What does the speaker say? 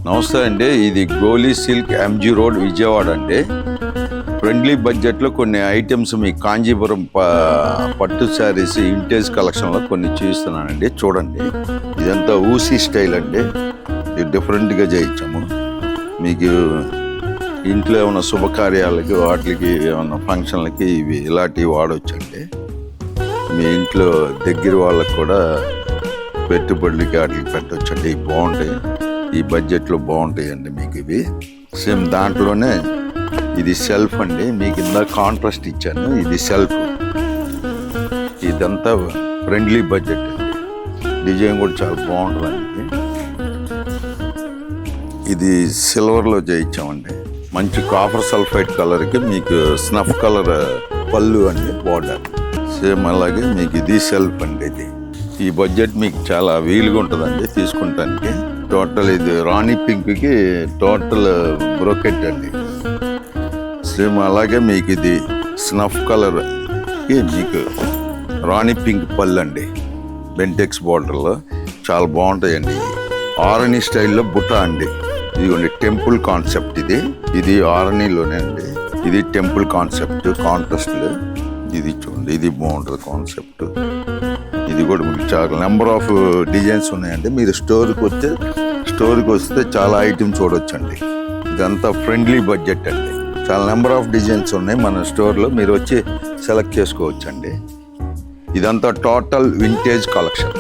నమస్తే అండి, ఇది గోలీ సిల్క్ ఎంజీ రోడ్ విజయవాడ అండి. ఫ్రెండ్లీ బడ్జెట్లో కొన్ని ఐటమ్స్ మీ కాంజీపురం పట్టు శారీస్ ఇంటేజ్ కలెక్షన్లో కొన్ని చూస్తున్నానండి. చూడండి, ఇదంతా ఊసీ స్టైల్ అండి. ఇది డిఫరెంట్గా చేయించాము. మీకు ఇంట్లో ఏమైనా శుభకార్యాలకి వాటికి ఏమైనా ఫంక్షన్లకి ఇవి ఇలాంటివి వాడవచ్చండి. మీ ఇంట్లో దగ్గర వాళ్ళకి కూడా పెట్టుబడులకి వాటికి పెట్టవచ్చండి. బాగుంటాయి, ఈ బడ్జెట్లో బాగుంటాయండి మీకు ఇవి. సేమ్ దాంట్లోనే ఇది సెల్ఫ్ అండి. మీకు ఇందా కాంట్రాస్ట్ ఇచ్చాను, ఇది సెల్ఫ్. ఇదంతా ఫ్రెండ్లీ బడ్జెట్ అండి. డిజైన్ కూడా చాలా బాగుంటుందండి. ఇది సిల్వర్లో చేయించామండి. మంచి కాపర్ సల్ఫైడ్ కలర్కి మీకు స్నఫ్ కలర్ పళ్ళు అండి, బార్డర్. సేమ్ అలాగే మీకు ఇది సెల్ఫ్ అండి. ఇది ఈ బడ్జెట్ మీకు చాలా వీలుగా ఉంటుందండి తీసుకుంటానికి. టోటల్ ఇది రాణి పింక్కి టోటల్ బ్రోకెట్ అండి. సేమ్ అలాగే మీకు ఇది స్నఫ్ కలర్కి మీకు రాణి పింక్ పళ్ళు అండి, బెంటెక్స్ బార్డర్లో చాలా బాగుంటాయండి. ఆరణి స్టైల్లో బుట్ట అండి. ఇదిగోండి టెంపుల్ కాన్సెప్ట్. ఇది ఆరణిలోనే అండి. ఇది టెంపుల్ కాన్సెప్ట్ కాంట్రాస్ట్లో. ఇది చూడండి, ఇది బాగుంటుంది కాన్సెప్ట్. ఇది కూడా మీకు చాలా నెంబర్ ఆఫ్ డిజైన్స్ ఉన్నాయండి. మీరు స్టోర్కి వస్తే చాలా ఐటమ్స్ చూడొచ్చండి. ఇదంతా ఫ్రెండ్లీ బడ్జెట్ అండి. చాలా నెంబర్ ఆఫ్ డిజైన్స్ ఉన్నాయి మన స్టోర్లో, మీరు వచ్చి సెలెక్ట్ చేసుకోవచ్చండి. ఇదంతా టోటల్ వింటేజ్ కలెక్షన్.